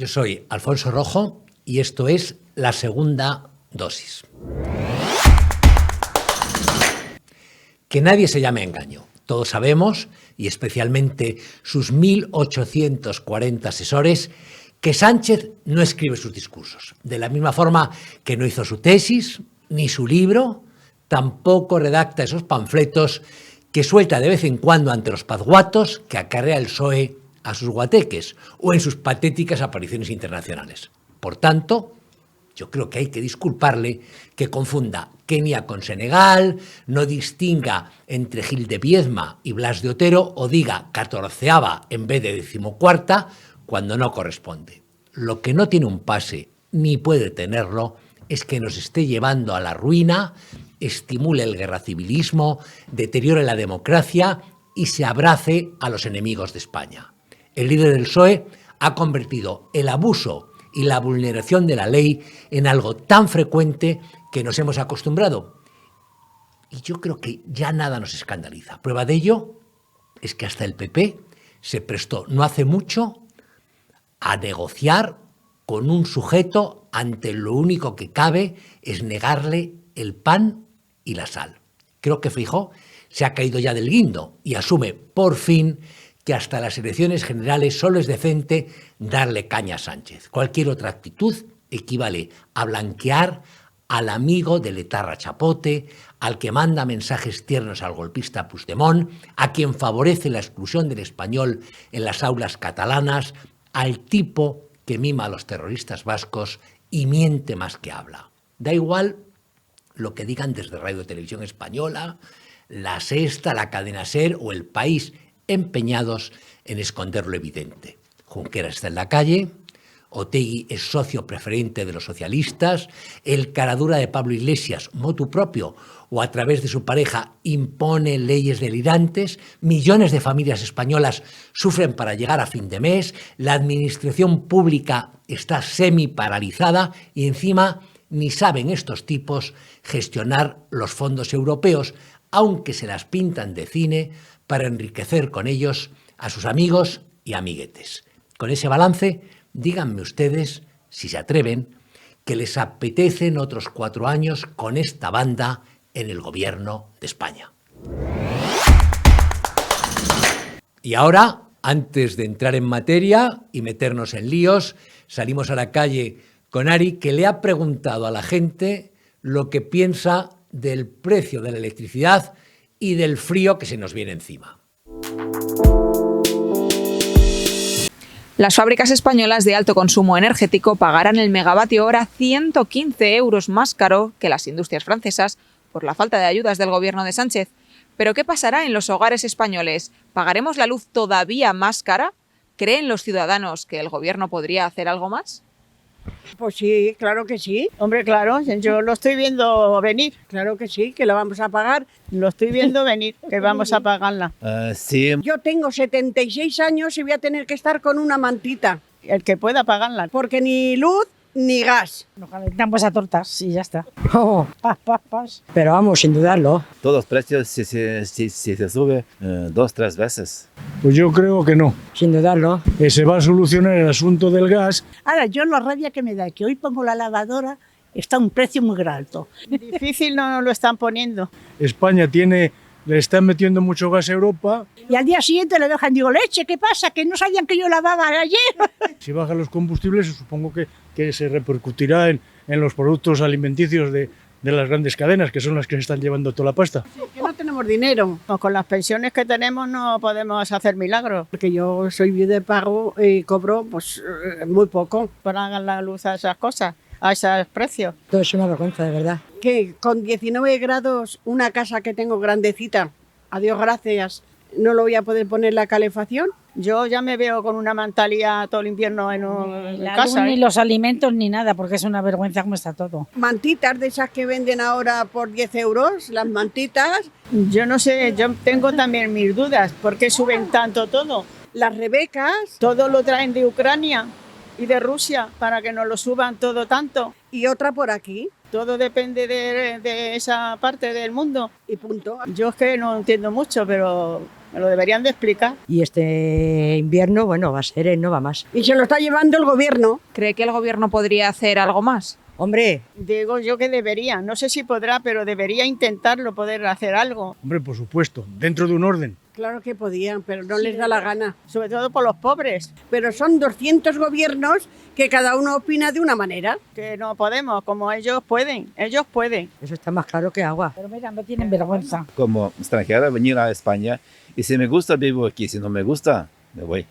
soy Alfonso Rojo y esto es La Segunda Dosis. Que nadie se llame a engaño. Todos sabemos, y especialmente sus 1.840 asesores, que Sánchez no escribe sus discursos. De la misma forma que no hizo su tesis, ni su libro, tampoco redacta esos panfletos que suelta de vez en cuando ante los pazguatos que acarrea el PSOE a sus guateques o en sus patéticas apariciones internacionales. Por tanto, yo creo que hay que disculparle que confunda Kenia con Senegal, no distinga entre Gil de Viedma y Blas de Otero o diga 14ª en vez de 14ª cuando no corresponde. Lo que no tiene un pase ni puede tenerlo es que nos esté llevando a la ruina, estimule el guerracivilismo, deteriore la democracia y se abrace a los enemigos de España. El líder del PSOE ha convertido el abuso y la vulneración de la ley en algo tan frecuente que nos hemos acostumbrado. Y yo creo que ya nada nos escandaliza. Prueba de ello es que hasta el PP se prestó no hace mucho a negociar con un sujeto ante lo único que cabe es negarle el pan y la sal. Creo que Feijóo se ha caído ya del guindo y asume por fin que hasta las elecciones generales solo es decente darle caña a Sánchez. Cualquier otra actitud equivale a blanquear al amigo del etarra Chapote, al que manda mensajes tiernos al golpista Puigdemont, a quien favorece la exclusión del español en las aulas catalanas, al tipo que mima a los terroristas vascos y miente más que habla. Da igual lo que digan desde Radio Televisión Española, La Sexta, la Cadena SER o El País, empeñados en esconder lo evidente. Junqueras está en la calle, Otegi es socio preferente de los socialistas, el caradura de Pablo Iglesias, motu propio o a través de su pareja, impone leyes delirantes, millones de familias españolas sufren para llegar a fin de mes, la administración pública está semi-paralizada y encima ni saben estos tipos gestionar los fondos europeos, aunque se las pintan de cine para enriquecer con ellos a sus amigos y amiguetes. Con ese balance, díganme ustedes, si se atreven, que les apetecen otros 4 años con esta banda en el gobierno de España. Y ahora, antes de entrar en materia y meternos en líos, salimos a la calle con Ari, que le ha preguntado a la gente lo que piensa del precio de la electricidad y del frío que se nos viene encima. Las fábricas españolas de alto consumo energético pagarán el megavatio hora 115 euros más caro que las industrias francesas por la falta de ayudas del gobierno de Sánchez. ¿Pero qué pasará en los hogares españoles? ¿Pagaremos la luz todavía más cara? ¿Creen los ciudadanos que el gobierno podría hacer algo más? Pues sí, claro que sí. Hombre, claro, yo lo estoy viendo venir. Claro que sí, que la vamos a pagar. Lo estoy viendo venir, que vamos a pagarla. Sí. Yo tengo 76 años y voy a tener que estar con una mantita. El que pueda pagarla. Porque ni luz ni gas. Nos calentamos a tortas y ya está. Pas. Pero vamos, sin dudarlo. Todos los precios si se sube 2-3 veces. Pues yo creo que no. Sin dudarlo. Se va a solucionar el asunto del gas. Ahora, yo la rabia que me da que hoy pongo la lavadora, está a un precio muy alto. Difícil no lo están poniendo. España le están metiendo mucho gas a Europa. Y al día siguiente le dejan, digo, leche, ¿qué pasa? Que no sabían que yo lavaba ayer. Si bajan los combustibles, supongo que se repercutirá en los productos alimenticios de las grandes cadenas, que son las que se están llevando toda la pasta. Sí, que no tenemos dinero. Con las pensiones que tenemos no podemos hacer milagros. Porque yo soy de pago y cobro pues muy poco. Pagan la luz a esas cosas, a esos precios. Todo es una vergüenza, de verdad. Que con 19 grados, una casa que tengo grandecita, a Dios gracias, no lo voy a poder poner la calefacción. Yo ya me veo con una mantalía todo el invierno en casa. Ni los alimentos ni nada, porque es una vergüenza cómo está todo. Mantitas de esas que venden ahora por 10 euros, las mantitas. Yo no sé, yo tengo también mis dudas. ¿Por qué suben tanto todo? Las rebecas. Todo lo traen de Ucrania y de Rusia para que nos lo suban todo tanto. Y otra por aquí. Todo depende de esa parte del mundo. Y punto. Yo es que no entiendo mucho, pero Me lo deberían de explicar. Y este invierno, bueno, va a ser, no va más. Y se lo está llevando el gobierno. ¿Cree que el gobierno podría hacer algo más? Hombre, Digo yo que debería, no sé si podrá, pero debería intentarlo, poder hacer algo. Hombre, por supuesto, dentro de un orden. Claro que podían, pero no les da da la gana. Sobre todo por los pobres, Pero son 200 gobiernos que cada uno opina de una manera. que no podemos, como ellos pueden, ellos pueden. eso está más claro que agua. Pero mira, no tienen vergüenza. Como extranjera, venir a España y si me gusta, vivo aquí. Si no me gusta, me voy.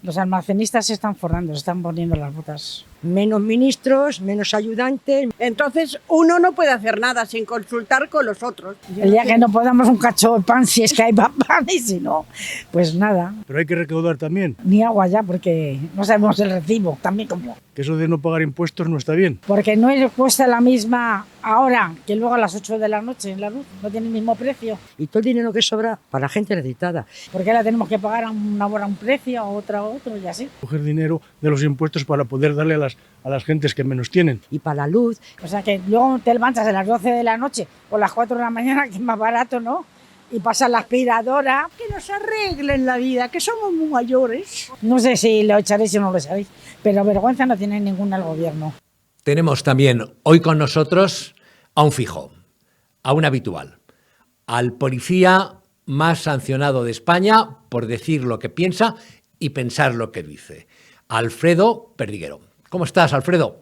Los almacenistas se están forrando, se están poniendo las botas. Menos ministros, menos ayudantes. Entonces uno no puede hacer nada sin consultar con los otros. El día que no podamos un cacho de pan, si es que hay pan, y si no, pues nada. Pero hay que recaudar también, Ni agua ya, porque no sabemos el recibo, también como. que eso de no pagar impuestos no está bien. Porque no cuesta la misma ahora que luego a las 8 de la noche en la luz, no tiene el mismo precio. Y todo el dinero que sobra para gente necesitada. ¿Por qué la tenemos que pagar a una hora un precio, a otra otro y así? Coger dinero de los impuestos para poder darle a las gentes que menos tienen. Y para la luz, O sea que luego te levantas a las 12 de la noche o las 4 de la mañana, que es más barato, ¿no? Y pasas la aspiradora. Que nos arreglen la vida, que somos muy mayores. No sé si lo echaréis o no lo echaréis, pero vergüenza no tiene ninguna el gobierno. Tenemos también hoy con nosotros a un fijo, a un habitual, al policía más sancionado de España por decir lo que piensa y pensar lo que dice, Alfredo Perdiguero. ¿Cómo estás, Alfredo?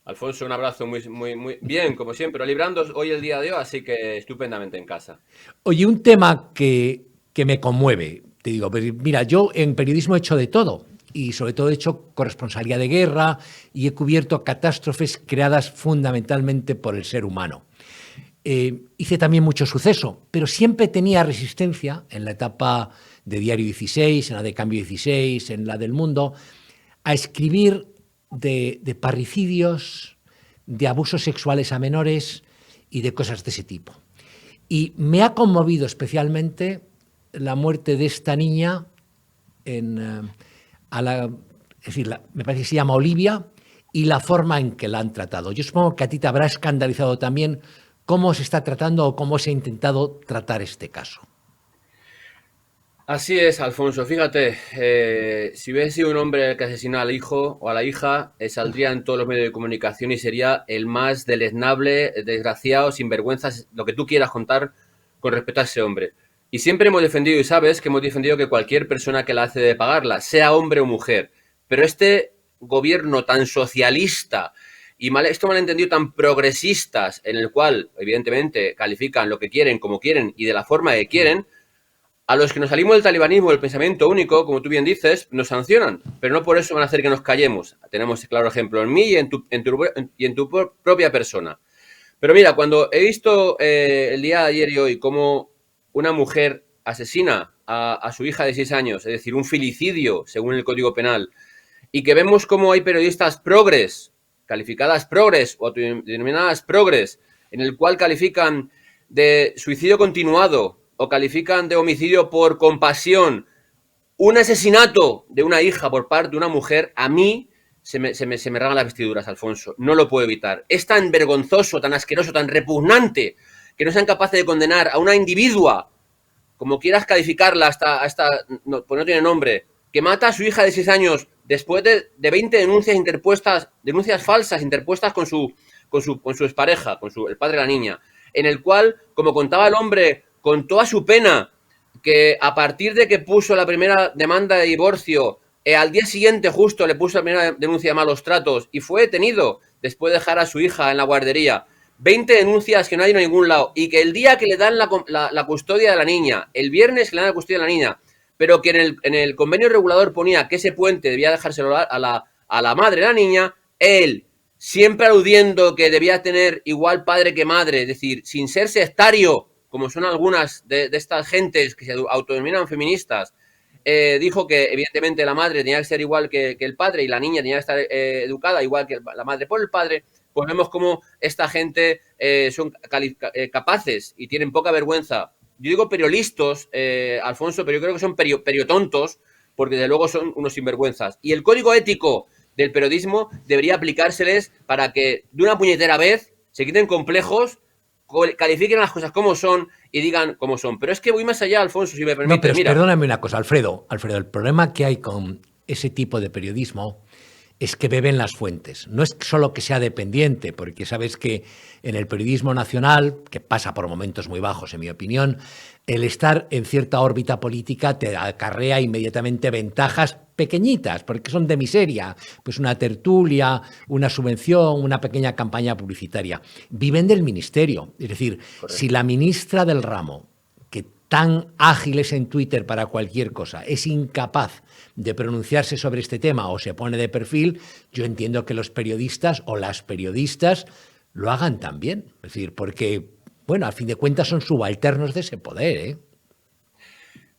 Alfonso, un abrazo muy bien, como siempre, librando hoy el día de hoy, así que estupendamente en casa. Oye, un tema que me conmueve, te digo, pero mira, yo en periodismo he hecho de todo y sobre todo he hecho corresponsalía de guerra y he cubierto catástrofes creadas fundamentalmente por el ser humano. Hice también mucho suceso, pero siempre tenía resistencia en la etapa de Diario 16, en la de Cambio 16, en la del Mundo, a escribir de parricidios, de abusos sexuales a menores y de cosas de ese tipo. Y me ha conmovido especialmente la muerte de esta niña me parece que se llama Olivia, y la forma en que la han tratado. Yo supongo que a ti te habrá escandalizado también cómo se está tratando o cómo se ha intentado tratar este caso. Así es, Alfonso. Fíjate, si hubiese sido un hombre el que asesinó al hijo o a la hija, saldría en todos los medios de comunicación y sería el más deleznable, desgraciado, sinvergüenza, lo que tú quieras contar con respecto a ese hombre. Y siempre hemos defendido, y sabes que hemos defendido que cualquier persona que la hace de pagarla, sea hombre o mujer, pero este gobierno tan socialista y esto malentendido tan progresistas, en el cual evidentemente califican lo que quieren, como quieren y de la forma que quieren, a los que nos salimos del talibanismo, del pensamiento único, como tú bien dices, nos sancionan, pero no por eso van a hacer que nos callemos. Tenemos claro ejemplo en mí y en tu propia persona. Pero mira, cuando he visto el día de ayer y hoy cómo una mujer asesina a su hija de 6 años, es decir, un filicidio según el Código Penal, y que vemos cómo hay periodistas progres, calificadas progres o denominadas progres, en el cual califican de suicidio continuado o califican de homicidio por compasión un asesinato de una hija por parte de una mujer, a mí se me rasgan las vestiduras, Alfonso. No lo puedo evitar. Es tan vergonzoso, tan asqueroso, tan repugnante que no sean capaces de condenar a una individua, como quieras calificarla, pues no tiene nombre, que mata a su hija de 6 años después de 20 denuncias falsas interpuestas con su expareja, el padre de la niña, en el cual, como contaba el hombre, con toda su pena, que a partir de que puso la primera demanda de divorcio, al día siguiente justo le puso la primera denuncia de malos tratos y fue detenido después de dejar a su hija en la guardería. 20 denuncias que no hay en ningún lado, y que el día que le dan la custodia de la niña, el viernes que le dan la custodia de la niña, pero que en el convenio regulador ponía que ese puente debía dejárselo a la madre de la niña, él, siempre aludiendo que debía tener igual padre que madre, es decir, sin ser sectario, como son algunas de estas gentes que se autodenominan feministas, dijo que evidentemente la madre tenía que ser igual que el padre y la niña tenía que estar educada igual que la madre por el padre. Pues vemos cómo esta gente son capaces y tienen poca vergüenza. Yo digo periolistos, Alfonso, pero yo creo que son periotontos, porque desde luego son unos sinvergüenzas. Y el código ético del periodismo debería aplicárseles para que de una puñetera vez se quiten complejos califiquen las cosas como son y digan cómo son. Pero es que voy más allá, Alfonso, si me permites. No, pero mira. perdóname una cosa, Alfredo, el problema que hay con ese tipo de periodismo es que beben las fuentes. No es solo que sea dependiente, porque sabes que en el periodismo nacional, que pasa por momentos muy bajos, en mi opinión, el estar en cierta órbita política te acarrea inmediatamente ventajas pequeñitas, porque son de miseria, pues una tertulia, una subvención, una pequeña campaña publicitaria. Viven del ministerio. Es decir, correcto, si la ministra del ramo, que tan ágil es en Twitter para cualquier cosa, es incapaz de pronunciarse sobre este tema o se pone de perfil, yo entiendo que los periodistas o las periodistas lo hagan también. Es decir, porque, bueno, al fin de cuentas son subalternos de ese poder, ¿eh?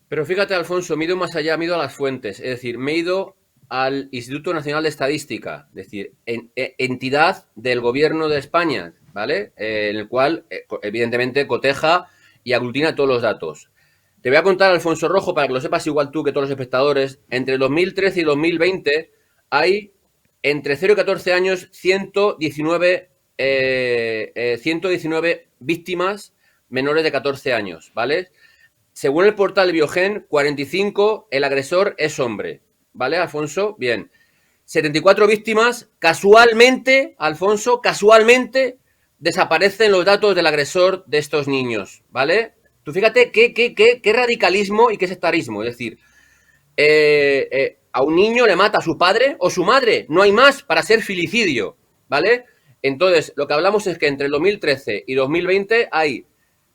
Pero fíjate, Alfonso, me he ido más allá, me he ido a las fuentes. Es decir, me he ido al Instituto Nacional de Estadística, es decir, entidad del Gobierno de España, ¿vale? En el cual, evidentemente, coteja y aglutina todos los datos. Te voy a contar, Alfonso Rojo, para que lo sepas igual tú que todos los espectadores, entre 2013 y 2020 hay, entre 0 y 14 años, 119 víctimas menores de 14 años, ¿vale? Según el portal Biogen, 45, el agresor es hombre, ¿vale, Alfonso? Bien. 74 víctimas, casualmente, Alfonso, casualmente desaparecen los datos del agresor de estos niños, ¿vale? Tú fíjate qué radicalismo y qué sectarismo. Es decir, a un niño le mata a su padre o su madre. No hay más para ser filicidio, ¿vale? Entonces, lo que hablamos es que entre el 2013 y 2020 hay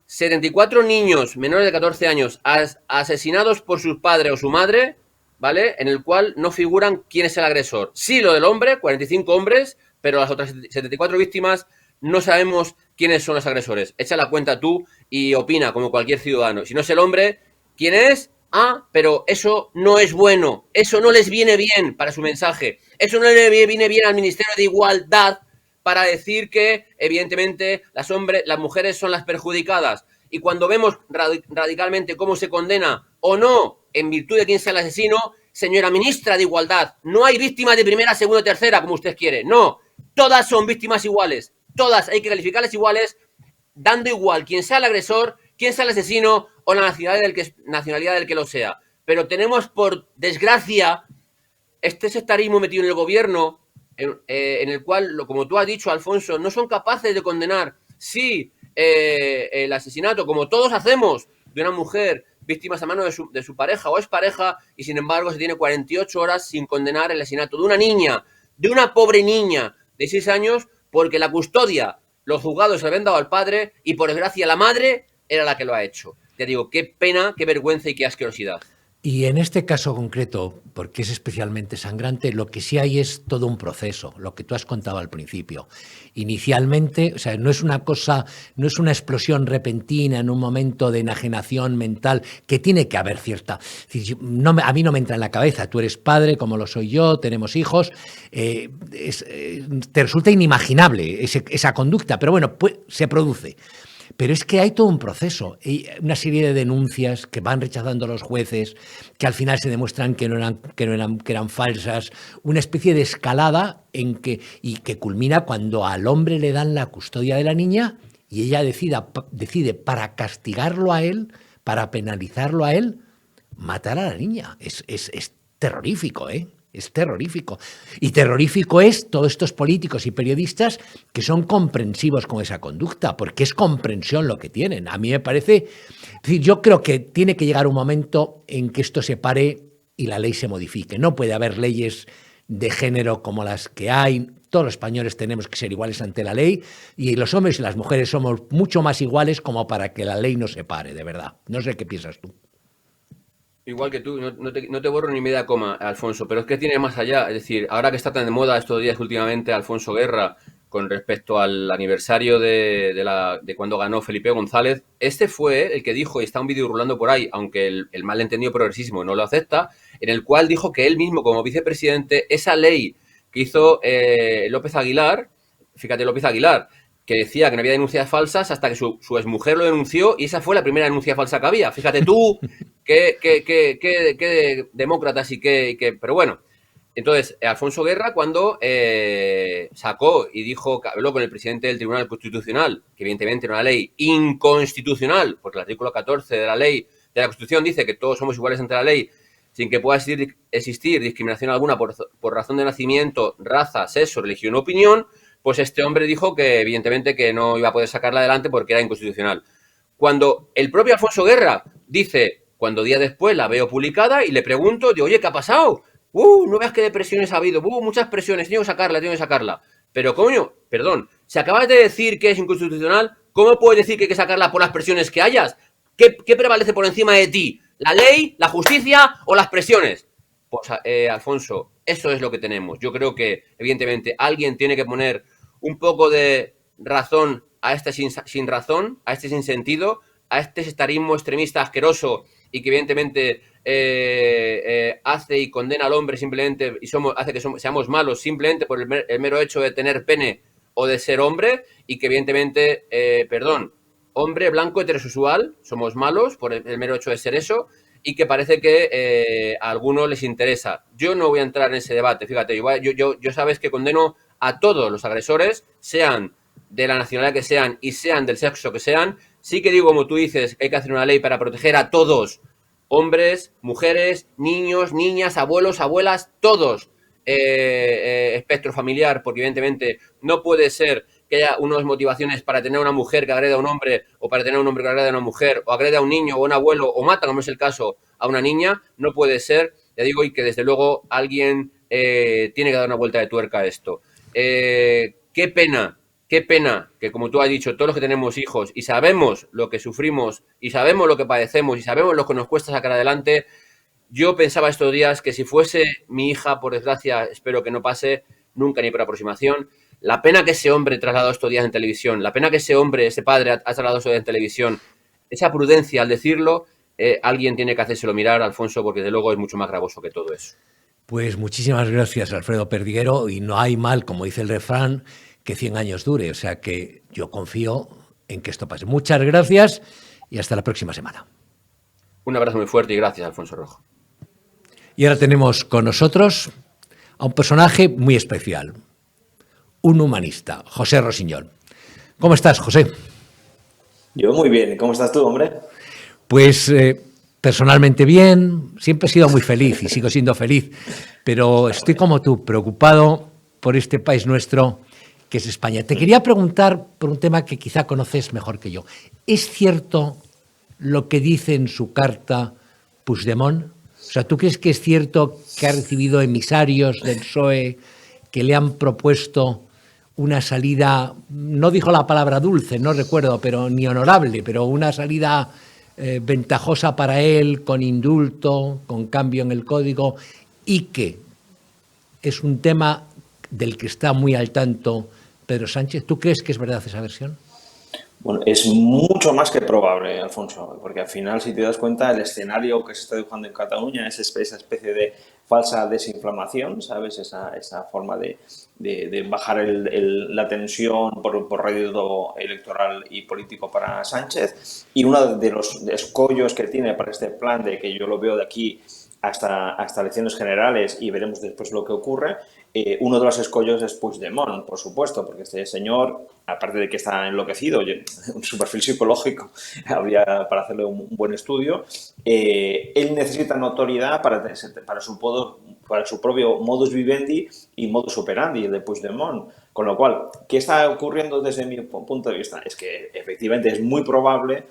74 niños menores de 14 años asesinados por su padre o su madre, ¿vale? En el cual no figuran quién es el agresor. Sí, lo del hombre, 45 hombres, pero las otras 74 víctimas no sabemos quiénes son los agresores. Echa la cuenta tú y opina como cualquier ciudadano. Si no es el hombre, ¿quién es? Ah, pero eso no es bueno. Eso no les viene bien para su mensaje. Eso no le viene bien al Ministerio de Igualdad para decir que, evidentemente, las mujeres son las perjudicadas. Y cuando vemos radicalmente cómo se condena o no, en virtud de quién sea el asesino, señora ministra de Igualdad, no hay víctimas de primera, segunda, tercera, como usted quiere. No, todas son víctimas iguales. Todas hay que calificarlas iguales, dando igual quién sea el agresor, quién sea el asesino o la nacionalidad del que lo sea. Pero tenemos, por desgracia, este sectarismo metido en el gobierno, en el cual, como tú has dicho, Alfonso, no son capaces de condenar, sí, el asesinato, como todos hacemos, de una mujer víctima a mano de su pareja o expareja, y sin embargo se tiene 48 horas sin condenar el asesinato de una niña, de una pobre niña de 6 años, porque la custodia, los juzgados se le habían dado al padre y, por desgracia, la madre era la que lo ha hecho. Te digo, qué pena, qué vergüenza y qué asquerosidad. Y en este caso concreto, porque es especialmente sangrante, lo que sí hay es todo un proceso, lo que tú has contado al principio. Inicialmente, o sea, no es una cosa, no es una explosión repentina en un momento de enajenación mental, que tiene que haber cierta... a mí no me entra en la cabeza, tú eres padre, como lo soy yo, tenemos hijos, te resulta inimaginable esa conducta, pero bueno, pues, se produce. Pero es que hay todo un proceso, una serie de denuncias que van rechazando los jueces, que al final se demuestran que eran falsas, una especie de escalada y que culmina cuando al hombre le dan la custodia de la niña y ella decide para castigarlo a él, para penalizarlo a él, matar a la niña. Es terrorífico, ¿eh? Es terrorífico. Y terrorífico es todos estos políticos y periodistas que son comprensivos con esa conducta, porque es comprensión lo que tienen. A mí me parece... Es decir, yo creo que tiene que llegar un momento en que esto se pare y la ley se modifique. No puede haber leyes de género como las que hay. Todos los españoles tenemos que ser iguales ante la ley y los hombres y las mujeres somos mucho más iguales como para que la ley no se pare, de verdad. No sé qué piensas tú. Igual que tú, no te borro ni media coma, Alfonso, pero es que tiene más allá. Es decir, ahora que está tan de moda estos días últimamente Alfonso Guerra con respecto al aniversario de cuando ganó Felipe González, este fue el que dijo, y está un vídeo rulando por ahí, aunque el malentendido progresismo no lo acepta, en el cual dijo que él mismo como vicepresidente, esa ley que hizo López Aguilar, fíjate, López Aguilar, que decía que no había denuncias falsas hasta que su exmujer lo denunció y esa fue la primera denuncia falsa que había. Fíjate tú qué demócratas y qué... Pero bueno, Entonces, Alfonso Guerra, cuando sacó y dijo, que habló con el presidente del Tribunal Constitucional, que evidentemente era una ley inconstitucional, porque el artículo 14 de la ley de la Constitución dice que todos somos iguales ante la ley, sin que pueda existir discriminación alguna por razón de nacimiento, raza, sexo, religión o opinión, pues este hombre dijo que evidentemente que no iba a poder sacarla adelante porque era inconstitucional. Cuando el propio Alfonso Guerra dice, cuando días después la veo publicada y le pregunto, digo, oye, ¿qué ha pasado? No veas qué depresiones ha habido, muchas presiones, tengo que sacarla. Pero coño, perdón, si acabas de decir que es inconstitucional, ¿cómo puedes decir que hay que sacarla por las presiones que hayas? ¿Qué prevalece por encima de ti? ¿La ley, la justicia o las presiones? Pues, Alfonso, eso es lo que tenemos. Yo creo que, evidentemente, alguien tiene que poner un poco de razón a este sin razón, a este sin sentido, a este sectarismo extremista asqueroso y que, evidentemente, hace y condena al hombre simplemente y hace que seamos malos simplemente por el mero hecho de tener pene o de ser hombre y que, evidentemente, hombre blanco heterosexual, somos malos por el mero hecho de ser eso y que parece que a algunos les interesa. Yo no voy a entrar en ese debate, fíjate, yo sabes que condeno a todos los agresores, sean de la nacionalidad que sean y sean del sexo que sean. Sí que digo, como tú dices, que hay que hacer una ley para proteger a todos, hombres, mujeres, niños, niñas, abuelos, abuelas, todos, espectro familiar, porque evidentemente no puede ser que haya unas motivaciones para tener una mujer que agreda a un hombre o para tener un hombre que agreda a una mujer o agreda a un niño o a un abuelo o mata, como es el caso, a una niña. No puede ser, ya digo, y que desde luego alguien tiene que dar una vuelta de tuerca a esto. Qué pena que, como tú has dicho, todos los que tenemos hijos y sabemos lo que sufrimos y sabemos lo que padecemos y sabemos lo que nos cuesta sacar adelante. Yo pensaba estos días que si fuese mi hija, por desgracia, espero que no pase nunca ni por aproximación, la pena que ese hombre trasladó estos días en televisión, la pena que ese hombre, ese padre ha trasladado estos días en televisión, esa prudencia al decirlo, alguien tiene que hacérselo mirar, Alfonso, porque desde luego es mucho más gravoso que todo eso. Pues muchísimas gracias, Alfredo Perdiguero, y no hay mal, como dice el refrán, que 100 años dure, o sea que yo confío en que esto pase. Muchas gracias y hasta la próxima semana. Un abrazo muy fuerte y gracias, Alfonso Rojo. Y ahora tenemos con nosotros a un personaje muy especial, un humanista, José Rosiñol. ¿Cómo estás, José? Yo muy bien. ¿Cómo estás tú, hombre? Pues personalmente bien, siempre he sido muy feliz y sigo siendo feliz, pero estoy como tú, preocupado por este país nuestro que es España. Te quería preguntar por un tema que quizá conoces mejor que yo. ¿Es cierto lo que dice en su carta Puigdemont? O sea, ¿tú crees que es cierto que ha recibido emisarios del PSOE que le han propuesto una salida, no dijo la palabra dulce, no recuerdo, pero ni honorable, pero una salida ventajosa para él, con indulto, con cambio en el código, y que es un tema del que está muy al tanto Pedro Sánchez? ¿Tú crees que es verdad esa versión? Bueno, es mucho más que probable, Alfonso, porque al final, si te das cuenta, el escenario que se está dibujando en Cataluña es esa especie de falsa desinflamación, ¿sabes? Esa forma de bajar la tensión por rédito electoral y político para Sánchez. Y uno de los escollos que tiene para este plan, de que yo lo veo de aquí hasta elecciones generales y veremos después lo que ocurre, uno de los escollos es Puigdemont, por supuesto, porque este señor, aparte de que está enloquecido, su perfil psicológico habría para hacerle un buen estudio, él necesita notoriedad para su propio modus vivendi y modus operandi, el de Puigdemont. Con lo cual, ¿qué está ocurriendo desde mi punto de vista? Es que efectivamente es muy probable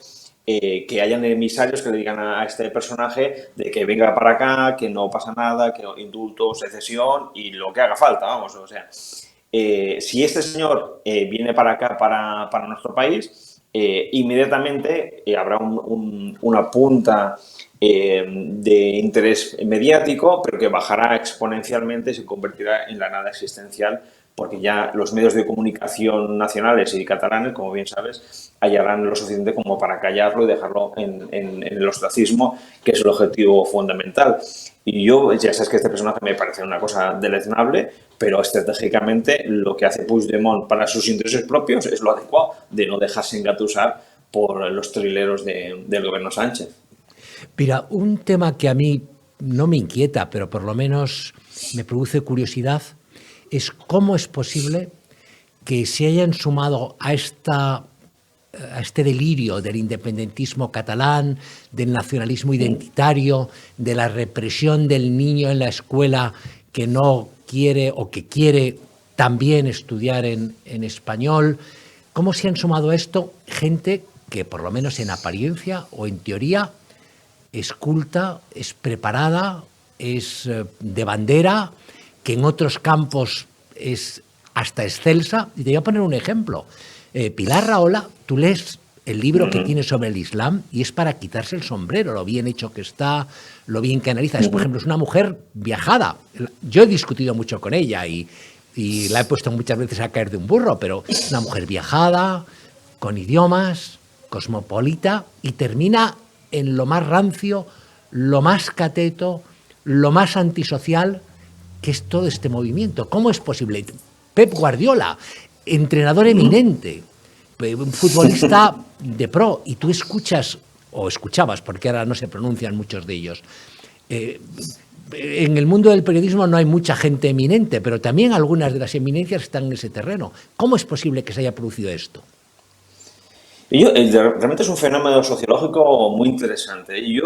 que hayan emisarios que le digan a este personaje de que venga para acá, que no pasa nada, que indulto, secesión y lo que haga falta, vamos. O sea, si este señor viene para acá, para nuestro país, inmediatamente habrá una punta de interés mediático, pero que bajará exponencialmente y se convertirá en la nada existencial, porque ya los medios de comunicación nacionales y catalanes, como bien sabes, hallarán lo suficiente como para callarlo y dejarlo en el ostracismo, que es el objetivo fundamental. Y yo, ya sabes que este personaje me parece una cosa deleznable, pero estratégicamente lo que hace Puigdemont para sus intereses propios es lo adecuado, de no dejarse engatusar por los trileros del gobierno Sánchez. Mira, un tema que a mí no me inquieta, pero por lo menos me produce curiosidad, es cómo es posible que se hayan sumado a este delirio del independentismo catalán, del nacionalismo identitario, de la represión del niño en la escuela que no quiere o que quiere también estudiar en español. ¿Cómo se han sumado a esto gente que, por lo menos en apariencia o en teoría, es culta, es preparada, es de bandera, que en otros campos es hasta excelsa? Y te voy a poner un ejemplo. Pilar Rahola, tú lees el libro que tiene sobre el Islam y es para quitarse el sombrero, lo bien hecho que está, lo bien que analiza. Es, por ejemplo, es una mujer viajada. Yo he discutido mucho con ella y la he puesto muchas veces a caer de un burro, pero es una mujer viajada, con idiomas, cosmopolita, y termina en lo más rancio, lo más cateto, lo más antisocial, que es todo este movimiento. ¿Cómo es posible? Pep Guardiola, entrenador eminente, un futbolista de pro, y tú escuchas, o escuchabas, porque ahora no se pronuncian muchos de ellos. En el mundo del periodismo no hay mucha gente eminente, pero también algunas de las eminencias están en ese terreno. ¿Cómo es posible que se haya producido esto? Realmente es un fenómeno sociológico muy interesante. Y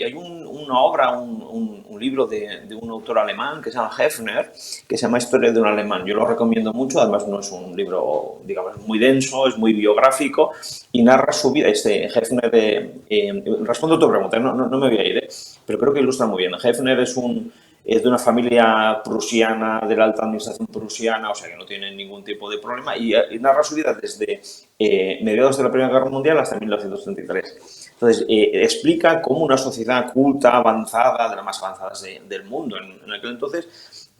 hay una obra, un libro de un autor alemán que se llama Hefner, que se llama Historia de un alemán. Yo lo recomiendo mucho, además no es un libro, digamos, muy denso, es muy biográfico y narra su vida. Hefner, respondo a tu pregunta, no me voy a ir, pero creo que ilustra muy bien. Hefner es de una familia prusiana, de la alta administración prusiana, o sea que no tiene ningún tipo de problema, y narra su vida desde mediados de la Primera Guerra Mundial hasta 1933. Entonces, explica cómo una sociedad culta, avanzada, de las más avanzadas del mundo en aquel entonces,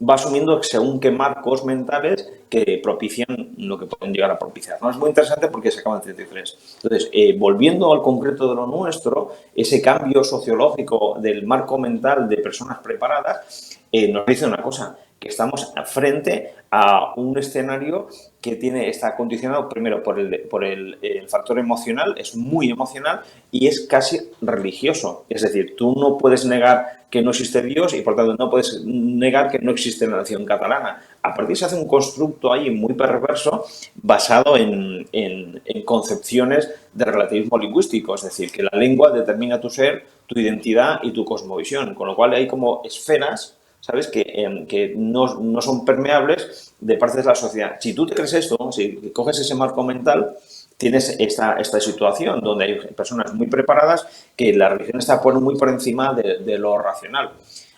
va asumiendo según qué marcos mentales que propician lo que pueden llegar a propiciar, ¿no? Es muy interesante porque se acaba en 33. Entonces, volviendo al concreto de lo nuestro, ese cambio sociológico del marco mental de personas preparadas nos dice una cosa, que estamos frente a un escenario que está condicionado primero por el factor emocional, es muy emocional y es casi religioso. Es decir, tú no puedes negar que no existe Dios y por tanto no puedes negar que no existe la nación catalana. A partir se hace un constructo ahí muy perverso basado en concepciones de relativismo lingüístico, es decir, que la lengua determina tu ser, tu identidad y tu cosmovisión, con lo cual hay como esferas, ¿sabes?, que no son permeables de parte de la sociedad. Si tú te crees esto, si coges ese marco mental, tienes esta situación donde hay personas muy preparadas que la religión está muy por encima de lo racional.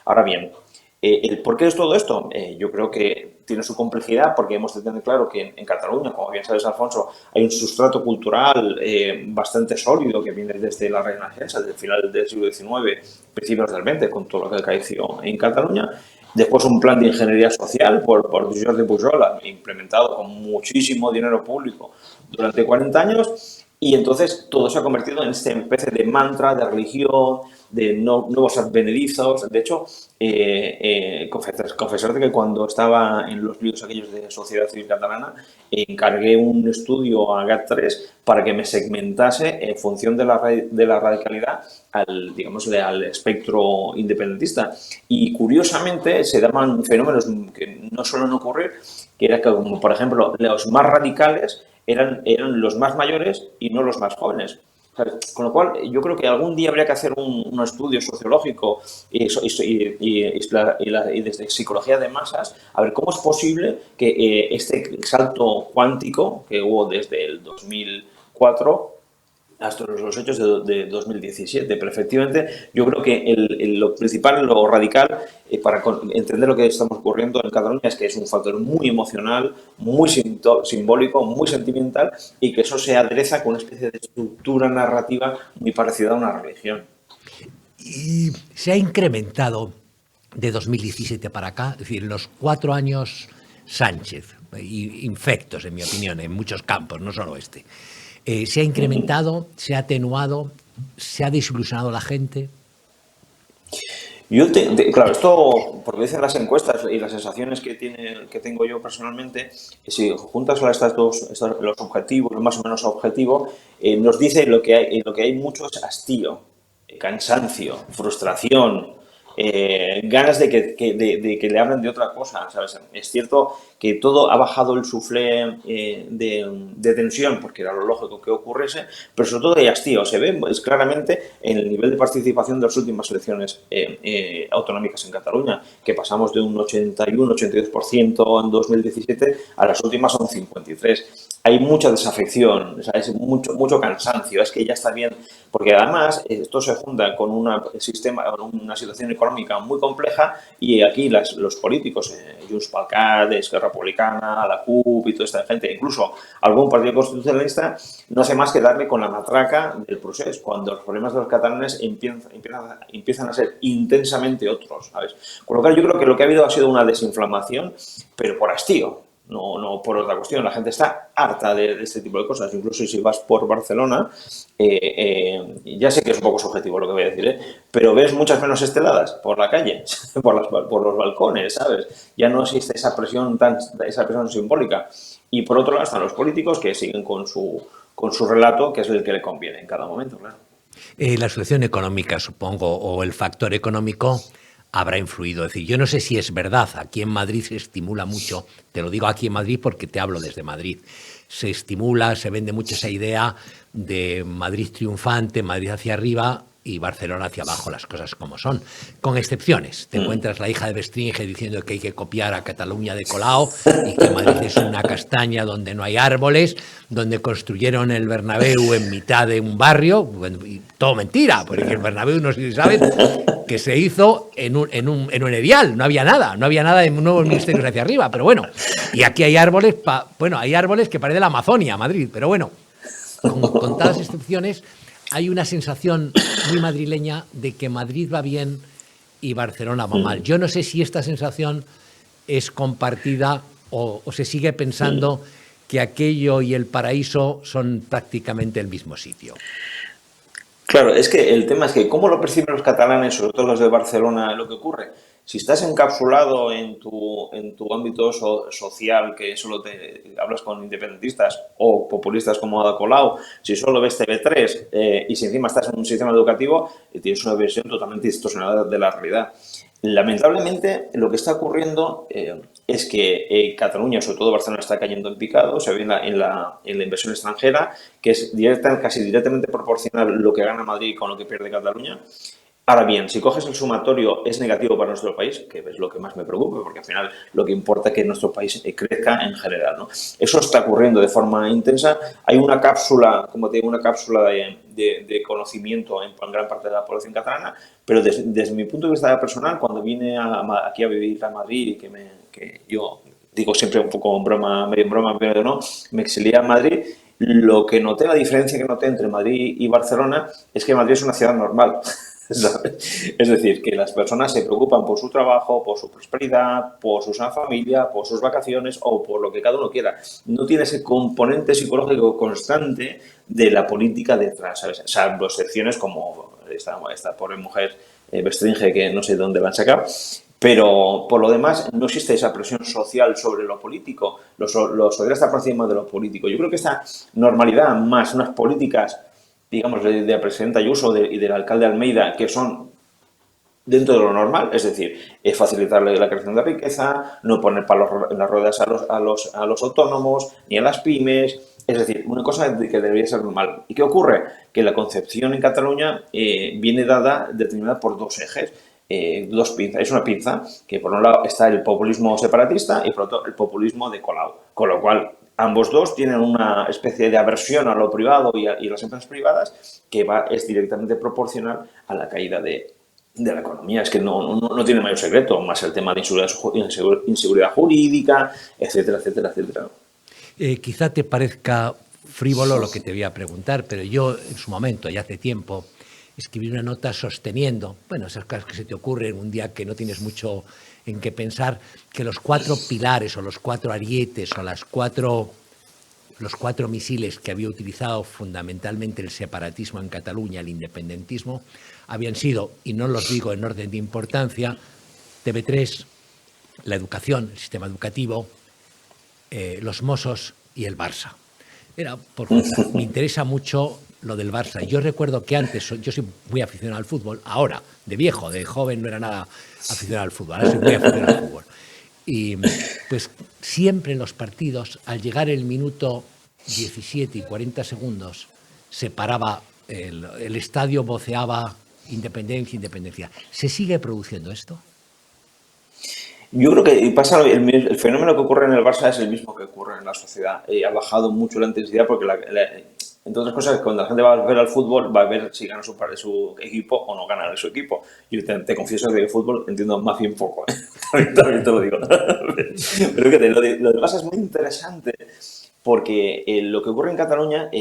Ahora bien, ¿el por qué es todo esto? Yo creo que tiene su complejidad porque hemos de tener claro que en Cataluña, como bien sabes, Alfonso, hay un sustrato cultural bastante sólido que viene desde la Renaixença, desde el final del siglo XIX, principios del XX, con todo lo que acaeció en Cataluña. Después un plan de ingeniería social por Jordi Pujol, implementado con muchísimo dinero público durante 40 años. Y entonces todo se ha convertido en esta especie de mantra, de religión, de nuevos advenedizos. De hecho, confesarte que cuando estaba en los líos aquellos de Sociedad Civil Catalana, encargué un estudio a GAT3 para que me segmentase en función de la radicalidad al espectro independentista. Y curiosamente se daban fenómenos que no suelen ocurrir, que era que, como por ejemplo, los más radicales eran los más mayores y no los más jóvenes. Con lo cual, yo creo que algún día habría que hacer un estudio sociológico y desde psicología de masas, a ver cómo es posible que este salto cuántico que hubo desde el 2004 hasta los hechos de 2017. Pero efectivamente, yo creo que lo principal, lo radical, para entender lo que estamos ocurriendo en Cataluña es que es un factor muy emocional, muy simbólico, muy sentimental y que eso se adereza con una especie de estructura narrativa muy parecida a una religión. Y se ha incrementado de 2017 para acá, es decir, los 4 años Sánchez, infectos, en mi opinión, en muchos campos, no solo este. ¿Se ha incrementado, se ha atenuado, se ha desilusionado la gente? Claro, esto, porque dicen las encuestas y las sensaciones que tengo yo personalmente, si juntas los objetivos, los más o menos objetivos, nos dice lo que hay mucho es hastío, cansancio, frustración, ganas de que le hablen de otra cosa, ¿sabes? Es cierto que todo ha bajado el suflé de tensión, porque era lo lógico que ocurriese, pero sobre todo de hastío. Se ve claramente en el nivel de participación de las últimas elecciones autonómicas en Cataluña, que pasamos de un 81-82% en 2017 a las últimas son 53%. Hay mucha desafección, ¿sabes? Mucho cansancio, es que ya está bien, porque además esto se junta con una situación económica muy compleja y aquí los políticos, Junts pel Cat, Esquerra Republicana, la CUP y toda esta gente, incluso algún partido constitucionalista, no hace más que darle con la matraca del proceso, cuando los problemas de los catalanes empiezan a ser intensamente otros, ¿sabes? Con lo cual yo creo que lo que ha habido ha sido una desinflamación, pero por hastío. No por otra cuestión. La gente está harta de este tipo de cosas. Incluso si vas por Barcelona, ya sé que es un poco subjetivo lo que voy a decir, pero ves muchas menos esteladas por la calle, por los balcones, ¿sabes? Ya no existe esa presión simbólica. Y por otro lado están los políticos que siguen con su relato, que es el que le conviene en cada momento, claro. La situación económica, supongo, o el factor económico habrá influido. Es decir, yo no sé si es verdad, aquí en Madrid se estimula mucho, te lo digo aquí en Madrid porque te hablo desde Madrid, se estimula, se vende mucho esa idea de Madrid triunfante, Madrid hacia arriba y Barcelona hacia abajo, las cosas como son, con excepciones. Te encuentras la hija de Bestringe diciendo que hay que copiar a Cataluña de Colau y que Madrid es una castaña donde no hay árboles, donde construyeron el Bernabéu en mitad de un barrio, y todo mentira, porque el Bernabéu, no sé si sabes, que se hizo en un edial, no había nada de nuevos ministerios hacia arriba, pero bueno, y aquí hay árboles, hay árboles que parecen la Amazonia, Madrid, pero bueno, con todas las excepciones, hay una sensación muy madrileña de que Madrid va bien y Barcelona va mal. Yo no sé si esta sensación es compartida o se sigue pensando que aquello y el paraíso son prácticamente el mismo sitio. Claro, es que el tema es que cómo lo perciben los catalanes, sobre todo los de Barcelona, lo que ocurre. Si estás encapsulado en tu ámbito social, que solo te hablas con independentistas o populistas como Ada Colau, si solo ves TV3 y si encima estás en un sistema educativo, tienes una visión totalmente distorsionada de la realidad. Lamentablemente, lo que está ocurriendo es que Cataluña, sobre todo Barcelona, está cayendo en picado, se ve en la inversión extranjera, que es casi directamente proporcional lo que gana Madrid con lo que pierde Cataluña. Ahora bien, si coges el sumatorio es negativo para nuestro país, que es lo que más me preocupa, porque al final lo que importa es que nuestro país crezca en general, ¿no? Eso está ocurriendo de forma intensa. Hay una cápsula, como te digo, una cápsula de conocimiento en gran parte de la población catalana, pero desde mi punto de vista personal, cuando vine aquí a vivir a Madrid y que yo digo siempre un poco en broma, medio en broma, pero no, me exilié a Madrid. Lo que noté, la diferencia que noté entre Madrid y Barcelona es que Madrid es una ciudad normal. ¿Sabes? Es decir, que las personas se preocupan por su trabajo, por su prosperidad, por su sana familia, por sus vacaciones o por lo que cada uno quiera. No tiene ese componente psicológico constante de la política detrás, ¿sabes? Salvo excepciones como esta pobre mujer Bestringe, que no sé de dónde la han sacado. Pero por lo demás no existe esa presión social sobre lo político. Lo social está por encima de lo político. Yo creo que esta normalidad más unas políticas, digamos, de la presidenta Ayuso y del alcalde Almeida, que son dentro de lo normal, es decir, facilitarle la creación de riqueza, no poner palos en las ruedas a los autónomos ni a las pymes, es decir, una cosa que debería ser normal. ¿Y qué ocurre? Que la concepción en Cataluña viene determinada por dos ejes, dos pinzas. Es una pinza que por un lado está el populismo separatista y por otro el populismo de Colau, con lo cual ambos dos tienen una especie de aversión a lo privado y a las empresas privadas que es directamente proporcional a la caída de la economía. Es que no tiene mayor secreto, más el tema de inseguridad jurídica, etcétera, etcétera, etcétera. Quizá te parezca frívolo lo que te voy a preguntar, pero yo en su momento, ya hace tiempo, escribí una nota sosteniendo, esas cosas que se te ocurren un día que no tienes mucho en qué pensar, que los 4 pilares o los 4 arietes o los 4 misiles que había utilizado fundamentalmente el separatismo en Cataluña, el independentismo, habían sido, y no los digo en orden de importancia, TV3, la educación, el sistema educativo, los Mossos y el Barça. Me interesa mucho lo del Barça. Yo recuerdo que antes, yo soy muy aficionado al fútbol, ahora, de viejo, de joven no era nada aficionado al fútbol, ahora soy muy aficionado al fútbol. Y pues siempre en los partidos, al llegar el minuto 17 y 40 segundos, se paraba, el estadio voceaba independencia, independencia. ¿Se sigue produciendo esto? Yo creo que pasa el fenómeno que ocurre en el Barça es el mismo que ocurre en la sociedad. Ha bajado mucho la intensidad porque, entre otras cosas, cuando la gente va a ver al fútbol, va a ver si gana su equipo o no gana su equipo. Yo te confieso que de fútbol entiendo más bien poco, ¿eh? También te lo digo. Pero fíjate, lo del Barça es muy interesante porque lo que ocurre en Cataluña,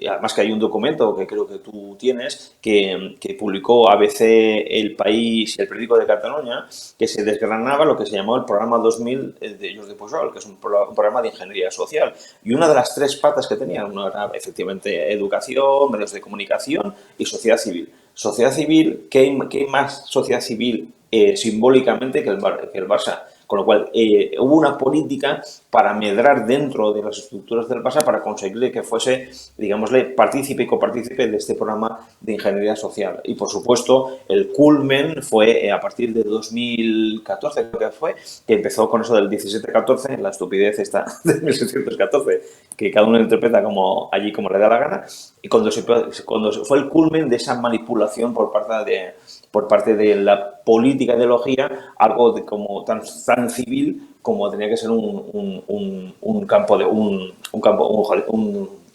además que hay un documento que creo que tú tienes, que publicó ABC, El País y El Periódico de Cataluña, que se desgranaba lo que se llamó el programa 2000 de Jordi Pujol, que es un programa de ingeniería social. Y una de las tres patas que tenía, una era efectivamente educación, medios de comunicación y sociedad civil. Sociedad civil, ¿qué hay más sociedad civil simbólicamente que el Barça? Con lo cual, hubo una política para medrar dentro de las estructuras del Barça para conseguir que fuese, digámosle, partícipe y copartícipe de este programa de ingeniería social. Y, por supuesto, el culmen fue a partir de 2014, creo que fue, que empezó con eso del 17-14, la estupidez esta de 1714, que cada uno interpreta como le da la gana, y cuando fue el culmen de esa manipulación por parte de la política ideología, algo como tan civil como tenía que ser un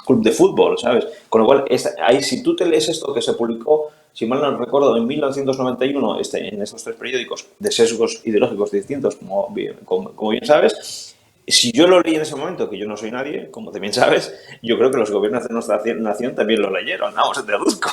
club de fútbol, ¿sabes? Con lo cual, ahí, si tú te lees esto que se publicó, si mal no recuerdo, en 1991, en estos tres periódicos de sesgos ideológicos distintos, como bien sabes, si yo lo leí en ese momento, que yo no soy nadie, como también sabes, yo creo que los gobiernos de nuestra nación también lo leyeron, vamos, te deduzco.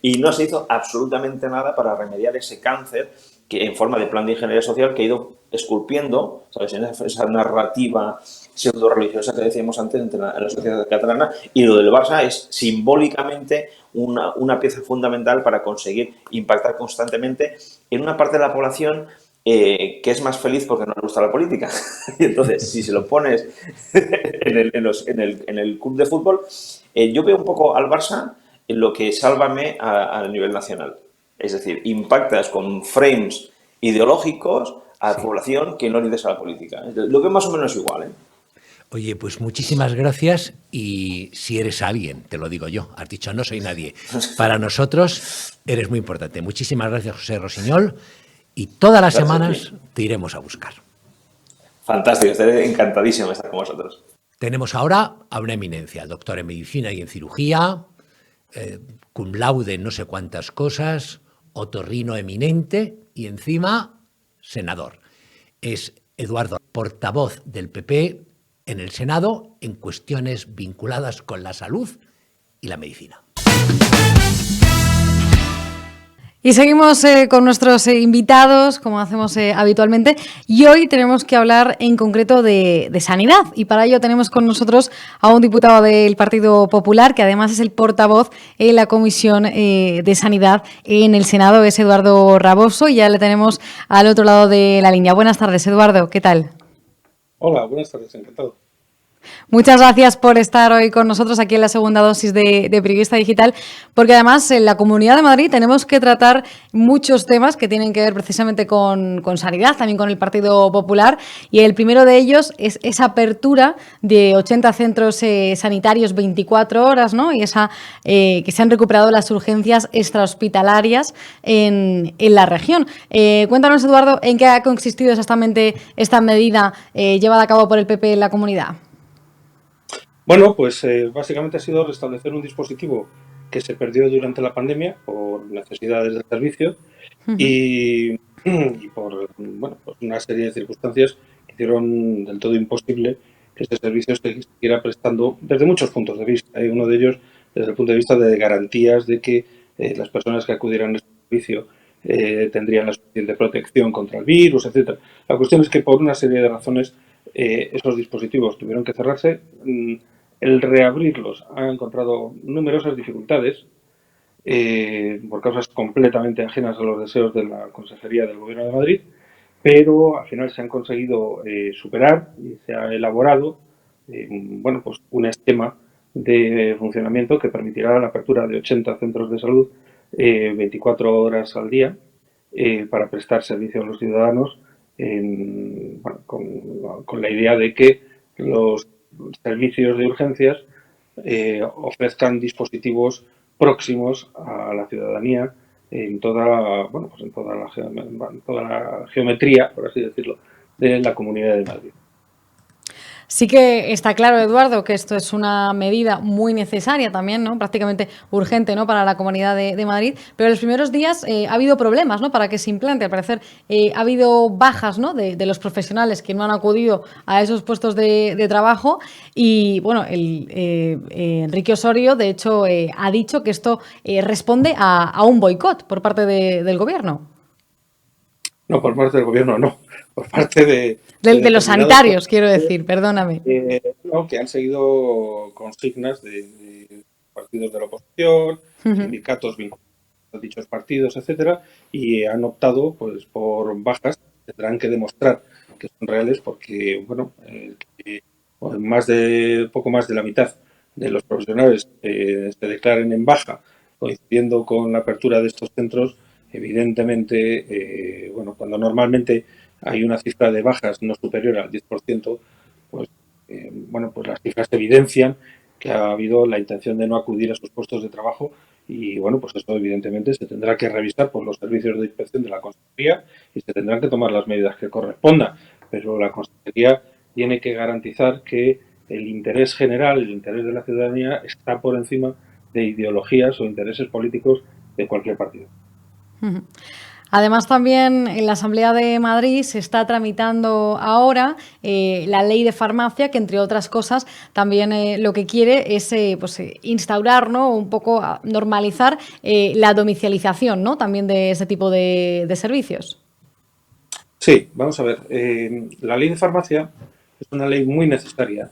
Y no se hizo absolutamente nada para remediar ese cáncer que en forma de plan de ingeniería social que ha ido esculpiendo, ¿sabes?, en esa narrativa pseudo-religiosa que decíamos antes en la sociedad catalana. Y lo del Barça es simbólicamente una pieza fundamental para conseguir impactar constantemente en una parte de la población que es más feliz porque no le gusta la política. Y entonces, si se lo pones en el club de fútbol, yo veo un poco al Barça en lo que Sálvame a nivel nacional. Es decir, impactas con frames ideológicos a la población que no le interesa la política. Lo veo más o menos igual, ¿eh? Oye, pues muchísimas gracias, y si eres alguien, te lo digo yo, has dicho no soy nadie, para nosotros eres muy importante. Muchísimas gracias, José Rosiñol, y todas las semanas te iremos a buscar. Fantástico, estaré encantadísimo de estar con vosotros. Tenemos ahora a una eminencia, doctor en medicina y en cirugía, cum laude en no sé cuántas cosas, otorrino eminente y encima senador. Es Eduardo, portavoz del PP en el Senado en cuestiones vinculadas con la salud y la medicina. Y seguimos con nuestros invitados, como hacemos habitualmente, y hoy tenemos que hablar en concreto de sanidad, y para ello tenemos con nosotros a un diputado del Partido Popular, que además es el portavoz en la Comisión de Sanidad en el Senado, es Eduardo Raboso, y ya le tenemos al otro lado de la línea. Buenas tardes, Eduardo, ¿qué tal? Hola, buenas tardes, encantado. Muchas gracias por estar hoy con nosotros aquí en la segunda dosis de Periodista Digital, porque además en la Comunidad de Madrid tenemos que tratar muchos temas que tienen que ver precisamente con sanidad, también con el Partido Popular, y el primero de ellos es esa apertura de 80 centros sanitarios 24 horas, ¿no? Y que se han recuperado las urgencias extrahospitalarias en la región. Cuéntanos, Eduardo, ¿en qué ha consistido exactamente esta medida llevada a cabo por el PP en la comunidad? Bueno, pues básicamente ha sido restablecer un dispositivo que se perdió durante la pandemia por necesidades del servicio y por pues una serie de circunstancias que hicieron del todo imposible que este servicio se siguiera prestando desde muchos puntos de vista. Hay uno de ellos desde el punto de vista de garantías de que las personas que acudieran a este servicio tendrían la suficiente protección contra el virus, etc. La cuestión es que por una serie de razones esos dispositivos tuvieron que cerrarse. El reabrirlos ha encontrado numerosas dificultades por causas completamente ajenas a los deseos de la Consejería del Gobierno de Madrid, pero al final se han conseguido superar y se ha elaborado pues un esquema de funcionamiento que permitirá la apertura de 80 centros de salud 24 horas al día para prestar servicio a los ciudadanos con la idea de que los servicios de urgencias ofrezcan dispositivos próximos a la ciudadanía en toda, en toda la geometría, por así decirlo, de la Comunidad de Madrid. Sí que está claro, Eduardo, que esto es una medida muy necesaria también, ¿no? Prácticamente urgente, ¿no? Para la Comunidad de Madrid, pero en los primeros días ha habido problemas, ¿no? Para que se implante. Al parecer ha habido bajas, ¿no? De los profesionales que no han acudido a esos puestos de trabajo y, bueno, Enrique Osorio, de hecho, ha dicho que esto responde a un boicot por parte del Gobierno. No, por parte del Gobierno no, por parte de los sanitarios, quiero decir, perdóname. Que han seguido consignas de partidos de la oposición, sindicatos vinculados a dichos partidos, etcétera, y han optado pues por bajas que tendrán que demostrar que son reales porque, poco más de la mitad de los profesionales se declaren en baja, coincidiendo con la apertura de estos centros. Evidentemente, cuando normalmente hay una cifra de bajas no superior al 10%, pues las cifras evidencian que ha habido la intención de no acudir a sus puestos de trabajo y, pues esto evidentemente se tendrá que revisar por los servicios de inspección de la Consejería y se tendrán que tomar las medidas que correspondan, pero la Consejería tiene que garantizar que el interés general, el interés de la ciudadanía está por encima de ideologías o intereses políticos de cualquier partido. Además, también en la Asamblea de Madrid se está tramitando ahora la ley de farmacia, que entre otras cosas también lo que quiere es instaurar, ¿no? Un poco normalizar la domiciliación, ¿no? También de ese tipo de servicios. Sí, vamos a ver. La ley de farmacia es una ley muy necesaria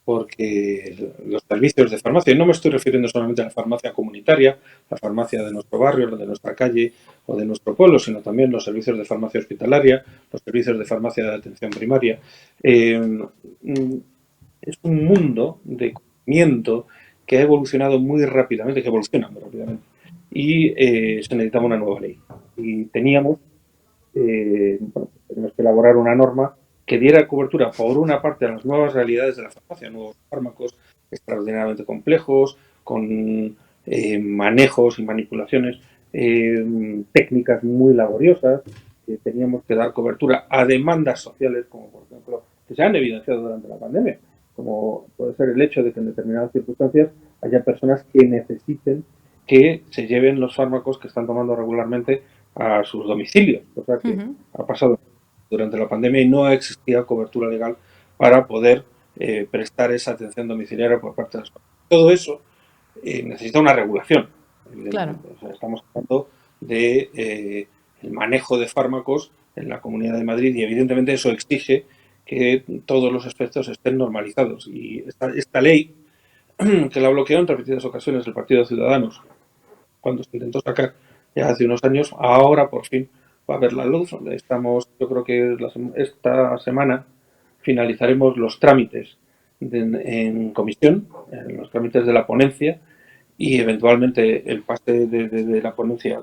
porque los servicios de farmacia, y no me estoy refiriendo solamente a la farmacia comunitaria, la farmacia de nuestro barrio, de nuestra calle o de nuestro pueblo, sino también los servicios de farmacia hospitalaria, los servicios de farmacia de atención primaria. Es un mundo de conocimiento que ha evolucionado muy rápidamente, que evoluciona muy rápidamente, y se necesitaba una nueva ley. Y teníamos que elaborar una norma que diera cobertura, por una parte, a las nuevas realidades de la farmacia, nuevos fármacos extraordinariamente complejos, con manejos y manipulaciones técnicas muy laboriosas. Teníamos que dar cobertura a demandas sociales, como por ejemplo, que se han evidenciado durante la pandemia, como puede ser el hecho de que en determinadas circunstancias haya personas que necesiten que se lleven los fármacos que están tomando regularmente a sus domicilios, cosa que ha pasado durante la pandemia y no existía cobertura legal para poder prestar esa atención domiciliaria por parte de las personas. Todo eso necesita una regulación. Claro. O sea, estamos hablando de el manejo de fármacos en la Comunidad de Madrid y evidentemente eso exige que todos los aspectos estén normalizados. Y esta ley, que la bloqueó en repetidas ocasiones el Partido de Ciudadanos, cuando se intentó sacar ya hace unos años, ahora por fin va a ver la luz. Yo creo que esta semana finalizaremos los trámites en comisión, en los trámites de la ponencia y eventualmente el pase de la ponencia,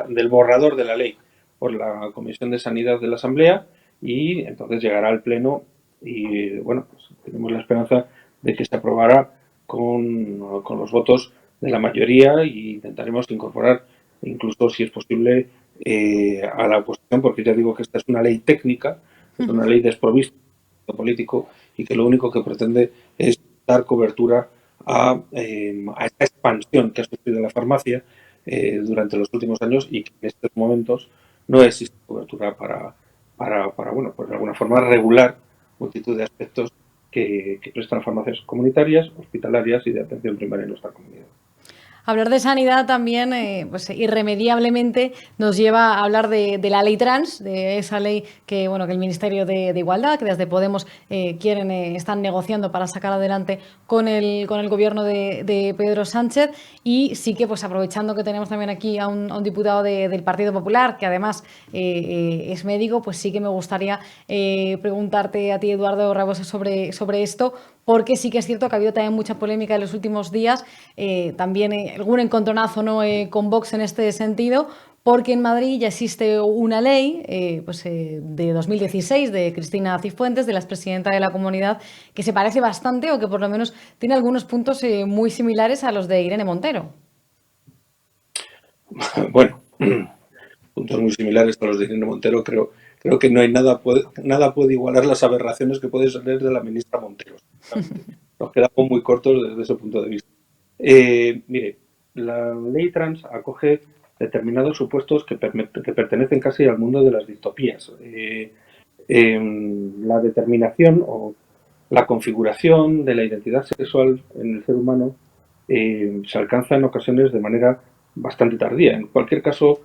del borrador de la ley por la Comisión de Sanidad de la Asamblea y entonces llegará al Pleno y tenemos la esperanza de que se aprobará con los votos de la mayoría y intentaremos incorporar incluso, si es posible, a la oposición, porque ya digo que esta es una ley técnica, es una ley desprovista de político y que lo único que pretende es dar cobertura a esta expansión que ha sufrido la farmacia durante los últimos años y que en estos momentos no existe cobertura para pues de alguna forma regular multitud de aspectos que prestan farmacias comunitarias, hospitalarias y de atención primaria en nuestra comunidad. Hablar de sanidad también, pues irremediablemente nos lleva a hablar de la ley trans, de esa ley que, bueno, que el Ministerio de Igualdad, que desde Podemos están negociando para sacar adelante con el gobierno de Pedro Sánchez. Y sí que, pues aprovechando que tenemos también aquí a un diputado del Partido Popular, que además es médico, pues sí que me gustaría preguntarte a ti, Eduardo Rabosa, sobre esto, porque sí que es cierto que ha habido también mucha polémica en los últimos días, también algún encontronazo, ¿no?, con Vox en este sentido, porque en Madrid ya existe una ley de 2016 de Cristina Cifuentes, de la expresidenta de la Comunidad, que se parece bastante o que por lo menos tiene algunos puntos muy similares a los de Irene Montero. Bueno, puntos muy similares a los de Irene Montero. Creo que no hay nada puede igualar las aberraciones que puede salir de la ministra Montero. Nos quedamos muy cortos desde ese punto de vista. Mire, la ley trans acoge determinados supuestos que pertenecen casi al mundo de las distopías. La determinación o la configuración de la identidad sexual en el ser humano se alcanza en ocasiones de manera bastante tardía. En cualquier caso,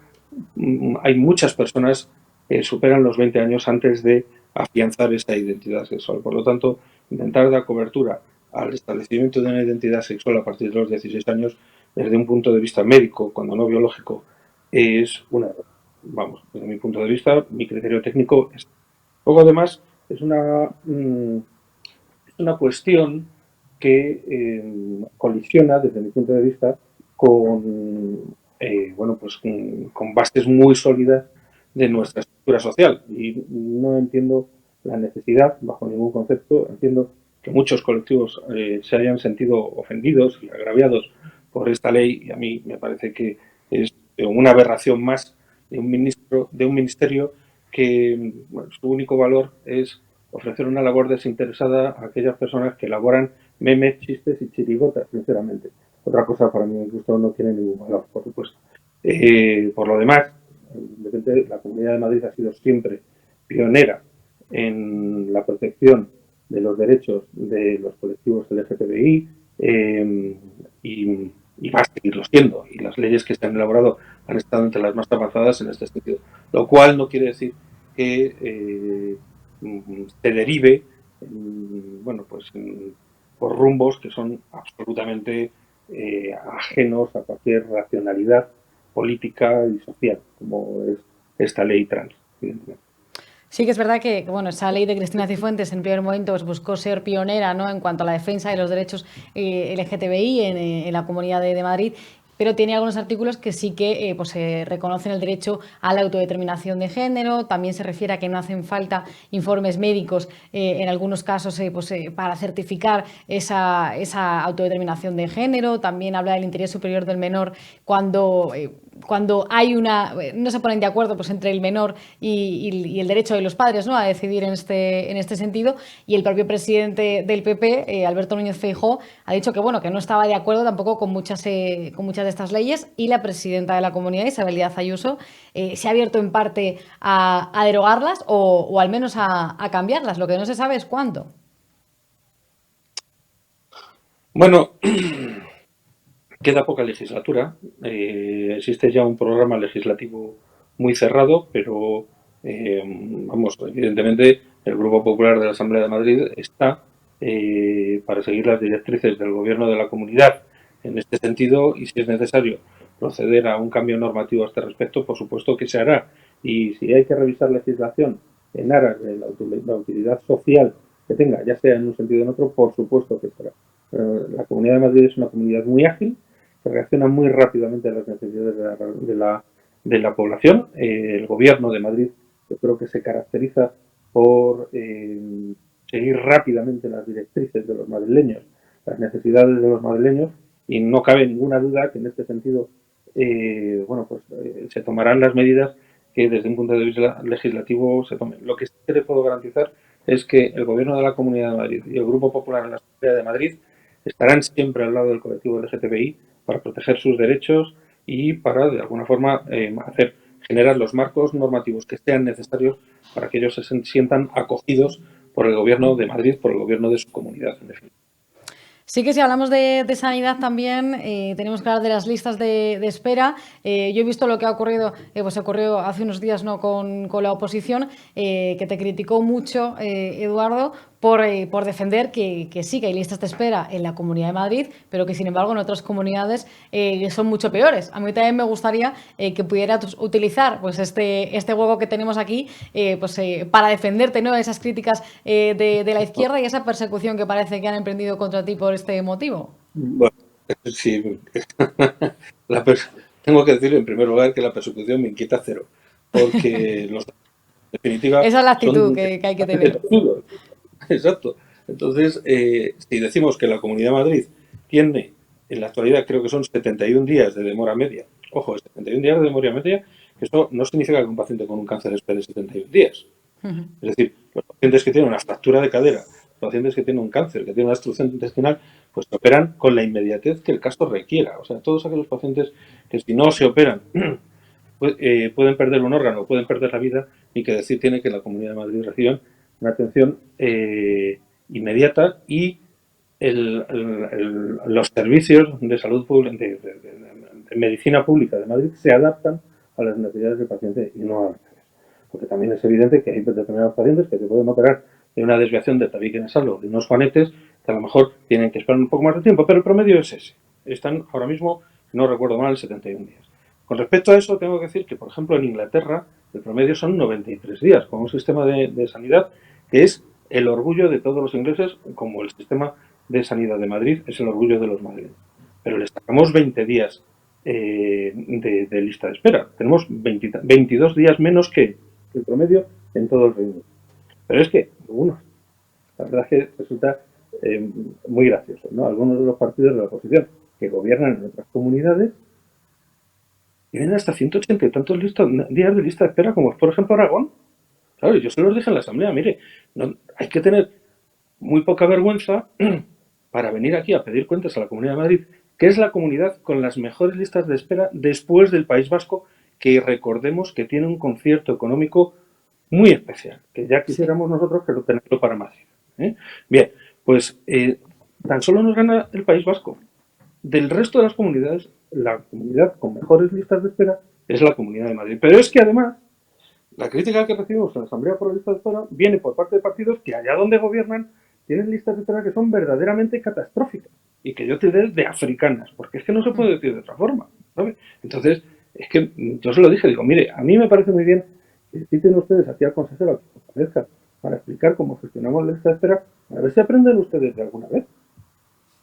hay muchas personas que superan los 20 años antes de afianzar esa identidad sexual. Por lo tanto, intentar dar cobertura al establecimiento de una identidad sexual a partir de los 16 años, desde un punto de vista médico, cuando no biológico, es una error. Vamos, desde mi punto de vista, mi criterio técnico es... Luego, además, es una cuestión que colisiona, desde mi punto de vista, con bases muy sólidas de nuestra estructura social. Y no entiendo la necesidad, bajo ningún concepto, entiendo que muchos colectivos se hayan sentido ofendidos y agraviados por esta ley, y a mí me parece que es una aberración más de un ministerio que su único valor es ofrecer una labor desinteresada a aquellas personas que elaboran memes, chistes y chirigotas, sinceramente. Otra cosa, para mi gusto, no tiene ningún valor, por supuesto. Por lo demás, la Comunidad de Madrid ha sido siempre pionera en la protección de los derechos de los colectivos LGTBI y va a seguirlo siendo. Y las leyes que se han elaborado han estado entre las más avanzadas en este sentido. Lo cual no quiere decir que se derive por rumbos que son absolutamente ajenos a cualquier racionalidad política y social, como es esta ley trans, evidentemente. Sí que es verdad que esa ley de Cristina Cifuentes en primer momento buscó ser pionera, ¿no?, en cuanto a la defensa de los derechos LGTBI en la Comunidad de Madrid, pero tiene algunos artículos que sí que reconocen el derecho a la autodeterminación de género. También se refiere a que no hacen falta informes médicos en algunos casos para certificar esa autodeterminación de género. También habla del interés superior del menor cuando hay no se ponen de acuerdo entre el menor y el derecho de los padres, ¿no?, a decidir en este sentido. Y el propio presidente del PP, Alberto Núñez Feijóo, ha dicho que no estaba de acuerdo tampoco con muchas de estas leyes, y la presidenta de la Comunidad, Isabel Díaz Ayuso, se ha abierto en parte a derogarlas o al menos a cambiarlas. Lo que no se sabe es cuándo. Bueno, queda poca legislatura. Existe ya un programa legislativo muy cerrado, pero evidentemente el Grupo Popular de la Asamblea de Madrid está para seguir las directrices del Gobierno de la Comunidad en este sentido, y si es necesario proceder a un cambio normativo a este respecto, por supuesto que se hará. Y si hay que revisar legislación en aras de la utilidad social que tenga, ya sea en un sentido o en otro, por supuesto que se hará. La Comunidad de Madrid es una comunidad muy ágil, que reacciona muy rápidamente a las necesidades de la población. El Gobierno de Madrid, yo creo que se caracteriza por seguir rápidamente las directrices de los madrileños, las necesidades de los madrileños, y no cabe ninguna duda que en este sentido se tomarán las medidas que desde un punto de vista legislativo se tomen. Lo que sí le puedo garantizar es que el Gobierno de la Comunidad de Madrid y el Grupo Popular en la Asamblea de Madrid estarán siempre al lado del colectivo LGTBI para proteger sus derechos y para, de alguna forma, generar los marcos normativos que sean necesarios para que ellos se sientan acogidos por el Gobierno de Madrid, por el Gobierno de su comunidad, en definitiva. Sí que si hablamos de sanidad también tenemos que hablar de las listas de espera. Yo he visto lo que ha ocurrido, pues ocurrió hace unos días, ¿no?, con la oposición, que te criticó mucho, Eduardo, por defender que sí que hay listas de espera en la Comunidad de Madrid, pero que sin embargo en otras comunidades son mucho peores. A mí también me gustaría que pudieras utilizar pues este juego que tenemos aquí para defenderte, ¿no?, de esas críticas de la izquierda y esa persecución que parece que han emprendido contra ti por este motivo. Bueno, sí. Tengo que decir en primer lugar que la persecución me inquieta cero, porque en definitiva... Esa es la actitud que hay que tener. Exacto. Entonces, si decimos que la Comunidad de Madrid tiene, en la actualidad creo que son 71 días de demora media, ojo, 71 días de demora media, que esto no significa que un paciente con un cáncer espere 71 días. Es decir, los pacientes que tienen una fractura de cadera, los pacientes que tienen un cáncer, que tienen una obstrucción intestinal, pues se operan con la inmediatez que el caso requiera. O sea, todos aquellos pacientes que si no se operan pueden perder un órgano, pueden perder la vida, y que decir tiene que la Comunidad de Madrid reciban una atención inmediata y los servicios de salud pública, de medicina pública de Madrid se adaptan a las necesidades del paciente y no a las. Porque también es evidente que hay determinados pacientes que se pueden operar de una desviación del tabique nasal o de unos juanetes que a lo mejor tienen que esperar un poco más de tiempo, pero el promedio es ese. Están ahora mismo, si no recuerdo mal, 71 días. Con respecto a eso, tengo que decir que, por ejemplo, en Inglaterra el promedio son 93 días, con un sistema de sanidad que es el orgullo de todos los ingleses, como el sistema de sanidad de Madrid es el orgullo de los madrileños. Pero les sacamos 20 días de lista de espera. Tenemos 22 días menos que el promedio en todo el Reino Unido. Pero es que la verdad es que resulta muy gracioso, ¿no? Algunos de los partidos de la oposición que gobiernan en otras comunidades tienen hasta 180 y tantos días de lista de espera, como es por ejemplo Aragón. Claro, yo se los dije en la asamblea, mire, hay que tener muy poca vergüenza para venir aquí a pedir cuentas a la Comunidad de Madrid, que es la comunidad con las mejores listas de espera después del País Vasco, que recordemos que tiene un concierto económico muy especial, que ya quisiéramos nosotros que lo tenerlo para Madrid. Bien, pues tan solo nos gana el País Vasco. Del resto de las comunidades, la comunidad con mejores listas de espera es la Comunidad de Madrid. Pero es que además, la crítica que recibimos en la Asamblea por la lista de espera viene por parte de partidos que allá donde gobiernan tienen listas de espera que son verdaderamente catastróficas y que yo tilde de africanas, porque es que no se puede decir de otra forma, ¿sabes? Entonces, es que yo se lo dije, digo, mire, a mí me parece muy bien que citen ustedes aquí al consejero a que aparezca para explicar cómo gestionamos la lista de espera, a ver si aprenden ustedes de alguna vez.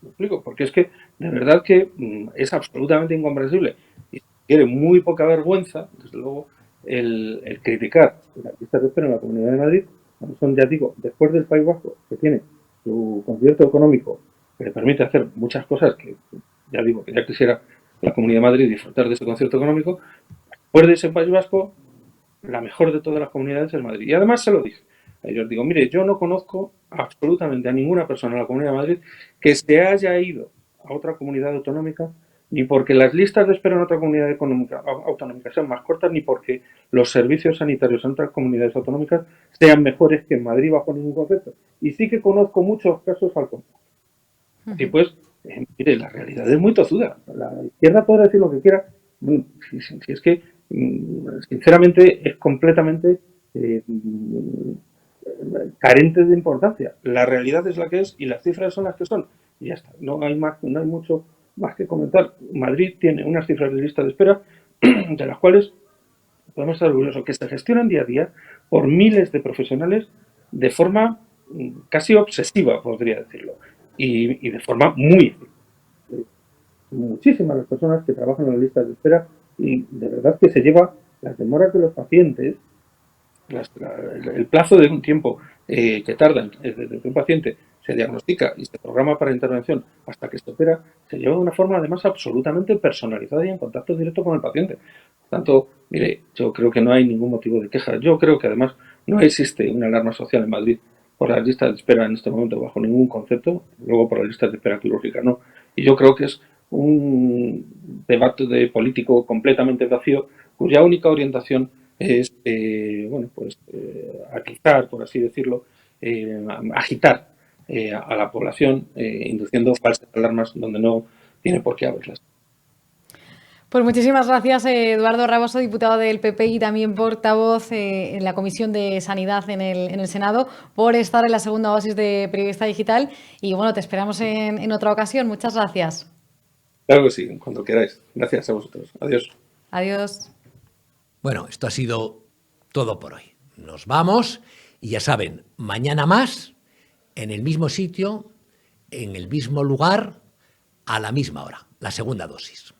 ¿Me explico? Porque es que de verdad que es absolutamente incomprensible y quiere muy poca vergüenza, desde luego, el criticar las listas de espera en la Comunidad de Madrid, cuando son, ya digo, después del País Vasco, que tiene su concierto económico que le permite hacer muchas cosas que, ya digo, que ya quisiera la Comunidad de Madrid disfrutar de ese concierto económico, después de ese País Vasco, la mejor de todas las comunidades es Madrid. Y además se lo dije. A ellos digo, mire, yo no conozco absolutamente a ninguna persona en la Comunidad de Madrid que se haya ido a otra comunidad autonómica, ni porque las listas de espera en otra comunidad autonómica sean más cortas, ni porque los servicios sanitarios en otras comunidades autonómicas sean mejores que en Madrid bajo ningún concepto. Y sí que conozco muchos casos al contrario. Así pues, mire, la realidad es muy tozuda. La izquierda podrá decir lo que quiera. Si es que, sinceramente, es completamente carente de importancia. La realidad es la que es y las cifras son las que son. Y ya está. No hay mucho más que comentar. Madrid tiene unas cifras de lista de espera de las cuales podemos estar orgullosos, que se gestionan día a día por miles de profesionales de forma casi obsesiva, podría decirlo, y de forma muy eficaz. Muchísimas las personas que trabajan en las listas de espera y de verdad que se lleva las demoras de los pacientes, el plazo de un tiempo que tardan desde que un paciente se diagnostica y se programa para intervención hasta que se opera, se lleva de una forma además absolutamente personalizada y en contacto directo con el paciente. Por tanto, mire, yo creo que no hay ningún motivo de queja. Yo creo que además no existe una alarma social en Madrid por las listas de espera en este momento bajo ningún concepto, luego por las listas de espera quirúrgica no. Y yo creo que es un debate de político completamente vacío, cuya única orientación es, atizar, por así decirlo, agitar a la población, induciendo falsas alarmas donde no tiene por qué haberlas. Pues muchísimas gracias, Eduardo Raboso, diputado del PP y también portavoz en la Comisión de Sanidad en el Senado, por estar en la segunda dosis de Periodista Digital. Y bueno, te esperamos en otra ocasión. Muchas gracias. Claro que sí, cuando queráis. Gracias a vosotros. Adiós. Adiós. Bueno, esto ha sido todo por hoy. Nos vamos y ya saben, mañana más, en el mismo sitio, en el mismo lugar, a la misma hora, la segunda dosis.